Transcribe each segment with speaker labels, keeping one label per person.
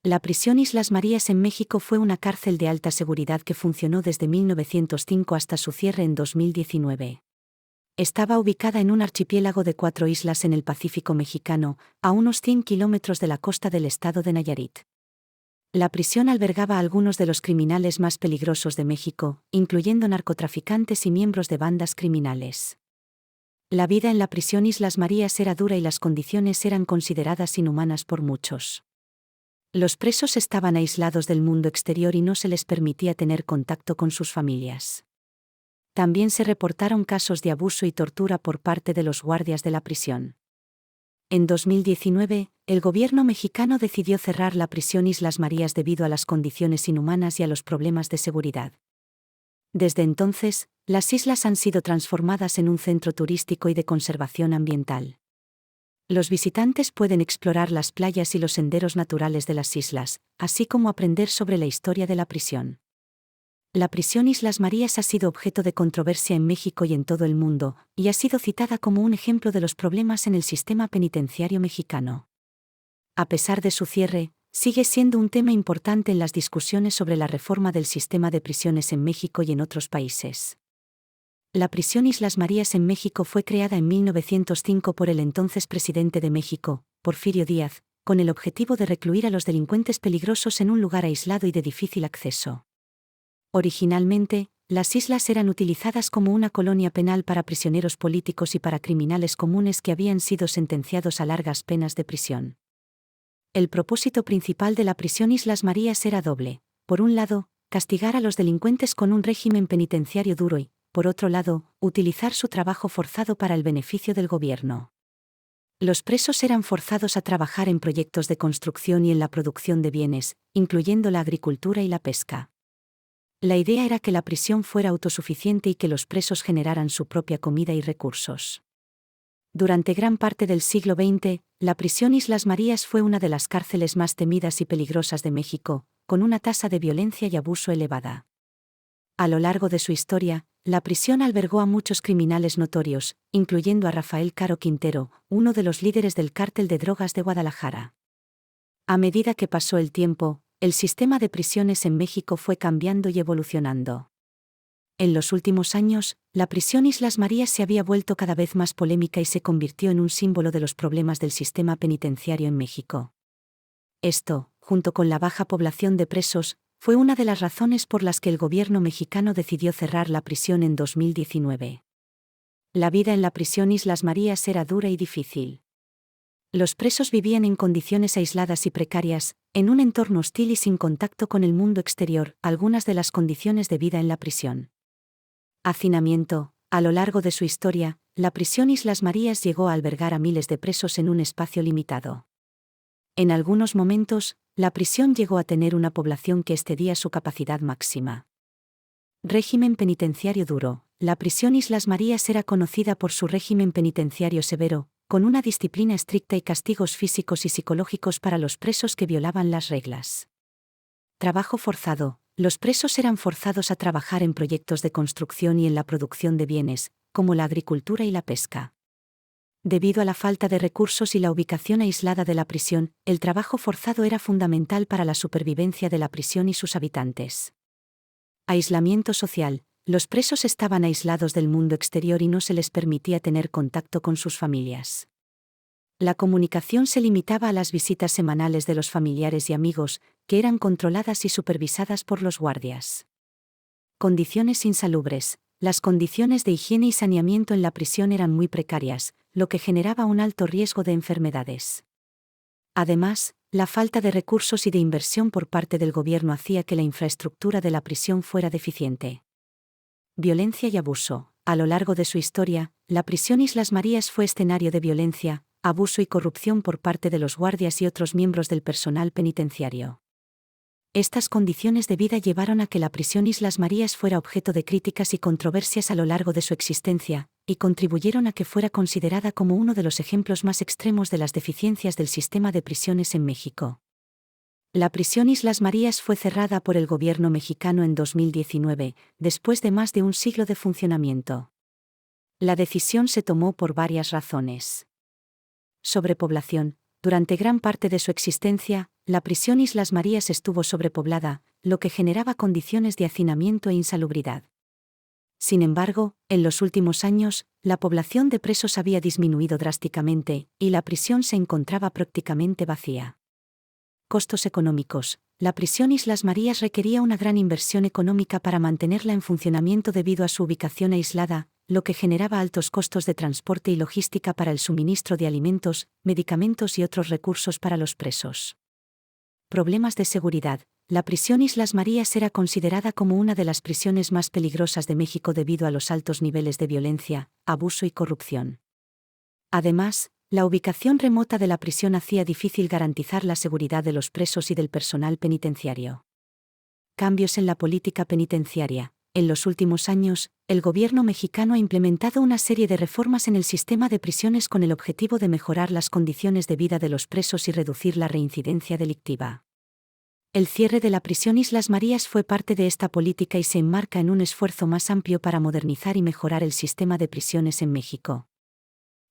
Speaker 1: La prisión Islas Marías en México fue una cárcel de alta seguridad que funcionó desde 1905 hasta su cierre en 2019. Estaba ubicada en un archipiélago de 4 islas en el Pacífico mexicano, a unos 100 kilómetros de la costa del estado de Nayarit. La prisión albergaba a algunos de los criminales más peligrosos de México, incluyendo narcotraficantes y miembros de bandas criminales. La vida en la prisión Islas Marías era dura y las condiciones eran consideradas inhumanas por muchos. Los presos estaban aislados del mundo exterior y no se les permitía tener contacto con sus familias. También se reportaron casos de abuso y tortura por parte de los guardias de la prisión. En 2019, el gobierno mexicano decidió cerrar la prisión Islas Marías debido a las condiciones inhumanas y a los problemas de seguridad. Desde entonces, las islas han sido transformadas en un centro turístico y de conservación ambiental. Los visitantes pueden explorar las playas y los senderos naturales de las islas, así como aprender sobre la historia de la prisión. La prisión Islas Marías ha sido objeto de controversia en México y en todo el mundo, y ha sido citada como un ejemplo de los problemas en el sistema penitenciario mexicano. A pesar de su cierre, sigue siendo un tema importante en las discusiones sobre la reforma del sistema de prisiones en México y en otros países. La prisión Islas Marías en México fue creada en 1905 por el entonces presidente de México, Porfirio Díaz, con el objetivo de recluir a los delincuentes peligrosos en un lugar aislado y de difícil acceso. Originalmente, las islas eran utilizadas como una colonia penal para prisioneros políticos y para criminales comunes que habían sido sentenciados a largas penas de prisión. El propósito principal de la prisión Islas Marías era doble: por un lado, castigar a los delincuentes con un régimen penitenciario duro y, por otro lado, utilizar su trabajo forzado para el beneficio del gobierno. Los presos eran forzados a trabajar en proyectos de construcción y en la producción de bienes, incluyendo la agricultura y la pesca. La idea era que la prisión fuera autosuficiente y que los presos generaran su propia comida y recursos. Durante gran parte del siglo XX, la prisión Islas Marías fue una de las cárceles más temidas y peligrosas de México, con una tasa de violencia y abuso elevada. A lo largo de su historia, la prisión albergó a muchos criminales notorios, incluyendo a Rafael Caro Quintero, uno de los líderes del cártel de drogas de Guadalajara. A medida que pasó el tiempo, el sistema de prisiones en México fue cambiando y evolucionando. En los últimos años, la prisión Islas Marías se había vuelto cada vez más polémica y se convirtió en un símbolo de los problemas del sistema penitenciario en México. Esto, junto con la baja población de presos, fue una de las razones por las que el gobierno mexicano decidió cerrar la prisión en 2019. La vida en la prisión Islas Marías era dura y difícil. Los presos vivían en condiciones aisladas y precarias, en un entorno hostil y sin contacto con el mundo exterior, algunas de las condiciones de vida en la prisión. Hacinamiento. A lo largo de su historia, la prisión Islas Marías llegó a albergar a miles de presos en un espacio limitado. En algunos momentos, la prisión llegó a tener una población que excedía su capacidad máxima. Régimen penitenciario duro. La prisión Islas Marías era conocida por su régimen penitenciario severo, con una disciplina estricta y castigos físicos y psicológicos para los presos que violaban las reglas. Trabajo forzado. Los presos eran forzados a trabajar en proyectos de construcción y en la producción de bienes, como la agricultura y la pesca. Debido a la falta de recursos y la ubicación aislada de la prisión, el trabajo forzado era fundamental para la supervivencia de la prisión y sus habitantes. Aislamiento social. Los presos estaban aislados del mundo exterior y no se les permitía tener contacto con sus familias. La comunicación se limitaba a las visitas semanales de los familiares y amigos, que eran controladas y supervisadas por los guardias. Condiciones insalubres. Las condiciones de higiene y saneamiento en la prisión eran muy precarias, lo que generaba un alto riesgo de enfermedades. Además, la falta de recursos y de inversión por parte del gobierno hacía que la infraestructura de la prisión fuera deficiente. Violencia y abuso. A lo largo de su historia, la prisión Islas Marías fue escenario de violencia, abuso y corrupción por parte de los guardias y otros miembros del personal penitenciario. Estas condiciones de vida llevaron a que la prisión Islas Marías fuera objeto de críticas y controversias a lo largo de su existencia, y contribuyeron a que fuera considerada como uno de los ejemplos más extremos de las deficiencias del sistema de prisiones en México. La prisión Islas Marías fue cerrada por el gobierno mexicano en 2019, después de más de un siglo de funcionamiento. La decisión se tomó por varias razones. Sobrepoblación. Durante gran parte de su existencia, la prisión Islas Marías estuvo sobrepoblada, lo que generaba condiciones de hacinamiento e insalubridad. Sin embargo, en los últimos años, la población de presos había disminuido drásticamente, y la prisión se encontraba prácticamente vacía. Costos económicos. La prisión Islas Marías requería una gran inversión económica para mantenerla en funcionamiento debido a su ubicación aislada, lo que generaba altos costos de transporte y logística para el suministro de alimentos, medicamentos y otros recursos para los presos. Problemas de seguridad. La prisión Islas Marías era considerada como una de las prisiones más peligrosas de México debido a los altos niveles de violencia, abuso y corrupción. Además, la ubicación remota de la prisión hacía difícil garantizar la seguridad de los presos y del personal penitenciario. Cambios en la política penitenciaria. En los últimos años, el gobierno mexicano ha implementado una serie de reformas en el sistema de prisiones con el objetivo de mejorar las condiciones de vida de los presos y reducir la reincidencia delictiva. El cierre de la prisión Islas Marías fue parte de esta política y se enmarca en un esfuerzo más amplio para modernizar y mejorar el sistema de prisiones en México.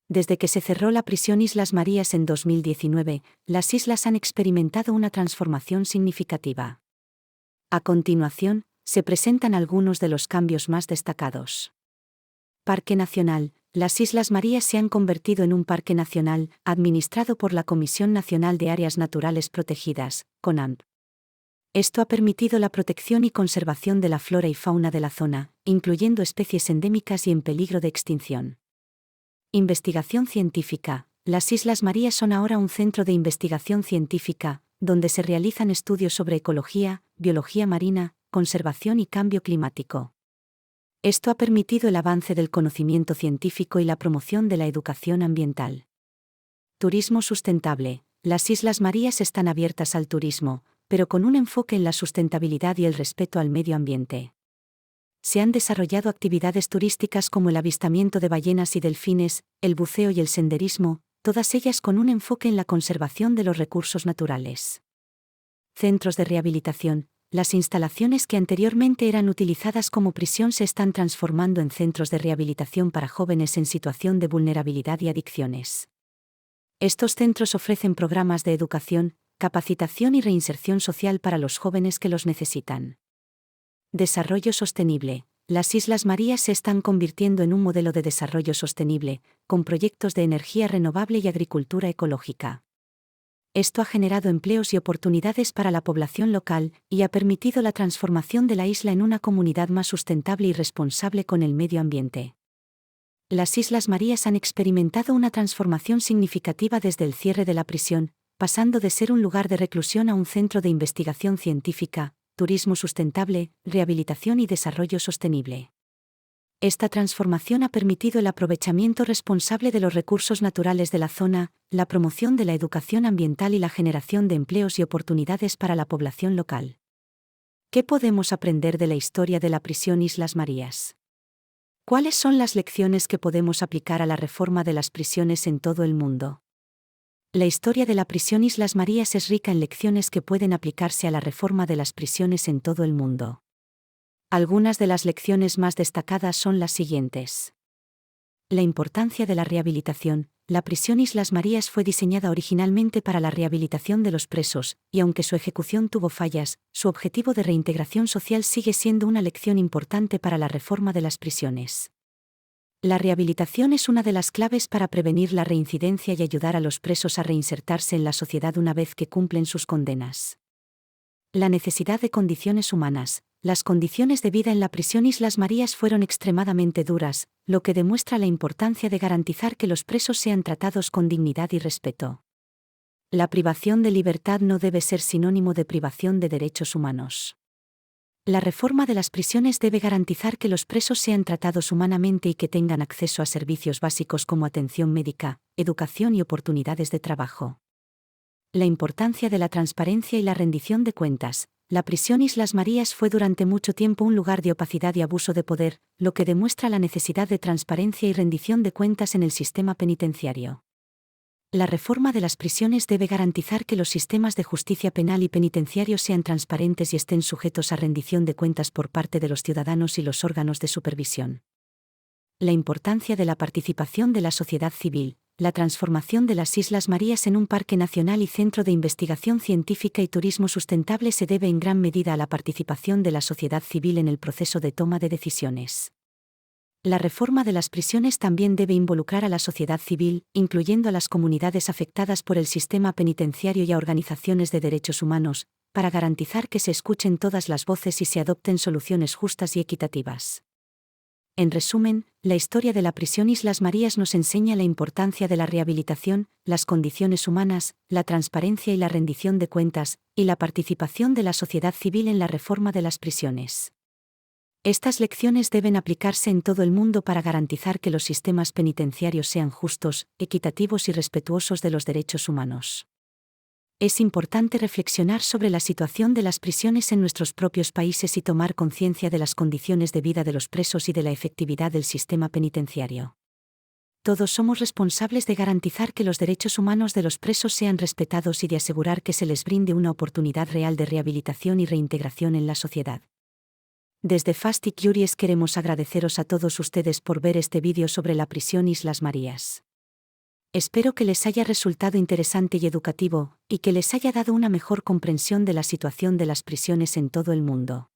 Speaker 1: Desde que se cerró la prisión Islas Marías en 2019, las islas han experimentado una transformación significativa. A continuación, se presentan algunos de los cambios más destacados. Parque Nacional. Las Islas Marías se han convertido en un parque nacional, administrado por la Comisión Nacional de Áreas Naturales Protegidas, CONAMP. Esto ha permitido la protección y conservación de la flora y fauna de la zona, incluyendo especies endémicas y en peligro de extinción. Investigación científica. Las Islas Marías son ahora un centro de investigación científica, donde se realizan estudios sobre ecología, biología marina, conservación y cambio climático. Esto ha permitido el avance del conocimiento científico y la promoción de la educación ambiental. Turismo sustentable. Las Islas Marías están abiertas al turismo, pero con un enfoque en la sustentabilidad y el respeto al medio ambiente. Se han desarrollado actividades turísticas como el avistamiento de ballenas y delfines, el buceo y el senderismo, todas ellas con un enfoque en la conservación de los recursos naturales. Centros de rehabilitación. Las instalaciones que anteriormente eran utilizadas como prisión se están transformando en centros de rehabilitación para jóvenes en situación de vulnerabilidad y adicciones. Estos centros ofrecen programas de educación, capacitación y reinserción social para los jóvenes que los necesitan. Desarrollo sostenible. Las Islas Marías se están convirtiendo en un modelo de desarrollo sostenible, con proyectos de energía renovable y agricultura ecológica. Esto ha generado empleos y oportunidades para la población local, y ha permitido la transformación de la isla en una comunidad más sustentable y responsable con el medio ambiente. Las Islas Marías han experimentado una transformación significativa desde el cierre de la prisión, pasando de ser un lugar de reclusión a un centro de investigación científica, turismo sustentable, rehabilitación y desarrollo sostenible. Esta transformación ha permitido el aprovechamiento responsable de los recursos naturales de la zona, la promoción de la educación ambiental y la generación de empleos y oportunidades para la población local. ¿Qué podemos aprender de la historia de la prisión Islas Marías? ¿Cuáles son las lecciones que podemos aplicar a la reforma de las prisiones en todo el mundo? La historia de la prisión Islas Marías es rica en lecciones que pueden aplicarse a la reforma de las prisiones en todo el mundo. Algunas de las lecciones más destacadas son las siguientes. La importancia de la rehabilitación. La prisión Islas Marías fue diseñada originalmente para la rehabilitación de los presos, y aunque su ejecución tuvo fallas, su objetivo de reintegración social sigue siendo una lección importante para la reforma de las prisiones. La rehabilitación es una de las claves para prevenir la reincidencia y ayudar a los presos a reinsertarse en la sociedad una vez que cumplen sus condenas. La necesidad de condiciones humanas. Las condiciones de vida en la prisión Islas Marías fueron extremadamente duras, lo que demuestra la importancia de garantizar que los presos sean tratados con dignidad y respeto. La privación de libertad no debe ser sinónimo de privación de derechos humanos. La reforma de las prisiones debe garantizar que los presos sean tratados humanamente y que tengan acceso a servicios básicos como atención médica, educación y oportunidades de trabajo. La importancia de la transparencia y la rendición de cuentas. La prisión Islas Marías fue durante mucho tiempo un lugar de opacidad y abuso de poder, lo que demuestra la necesidad de transparencia y rendición de cuentas en el sistema penitenciario. La reforma de las prisiones debe garantizar que los sistemas de justicia penal y penitenciario sean transparentes y estén sujetos a rendición de cuentas por parte de los ciudadanos y los órganos de supervisión. La importancia de la participación de la sociedad civil. la transformación de las Islas Marías en un parque nacional y centro de investigación científica y turismo sustentable se debe en gran medida a la participación de la sociedad civil en el proceso de toma de decisiones. La reforma de las prisiones también debe involucrar a la sociedad civil, incluyendo a las comunidades afectadas por el sistema penitenciario y a organizaciones de derechos humanos, para garantizar que se escuchen todas las voces y se adopten soluciones justas y equitativas. En resumen, la historia de la prisión Islas Marías nos enseña la importancia de la rehabilitación, las condiciones humanas, la transparencia y la rendición de cuentas, y la participación de la sociedad civil en la reforma de las prisiones. Estas lecciones deben aplicarse en todo el mundo para garantizar que los sistemas penitenciarios sean justos, equitativos y respetuosos de los derechos humanos. Es importante reflexionar sobre la situación de las prisiones en nuestros propios países y tomar conciencia de las condiciones de vida de los presos y de la efectividad del sistema penitenciario. Todos somos responsables de garantizar que los derechos humanos de los presos sean respetados y de asegurar que se les brinde una oportunidad real de rehabilitación y reintegración en la sociedad. Desde Fast y Curious queremos agradeceros a todos ustedes por ver este vídeo sobre la prisión Islas Marías. Espero que les haya resultado interesante y educativo, y que les haya dado una mejor comprensión de la situación de las prisiones en todo el mundo.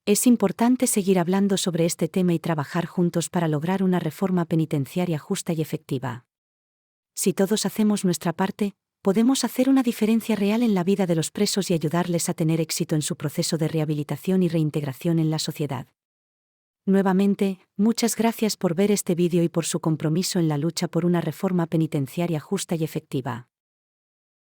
Speaker 1: Es importante seguir hablando sobre este tema y trabajar juntos para lograr una reforma penitenciaria justa y efectiva. Si todos hacemos nuestra parte, podemos hacer una diferencia real en la vida de los presos y ayudarles a tener éxito en su proceso de rehabilitación y reintegración en la sociedad. Nuevamente, muchas gracias por ver este vídeo y por su compromiso en la lucha por una reforma penitenciaria justa y efectiva.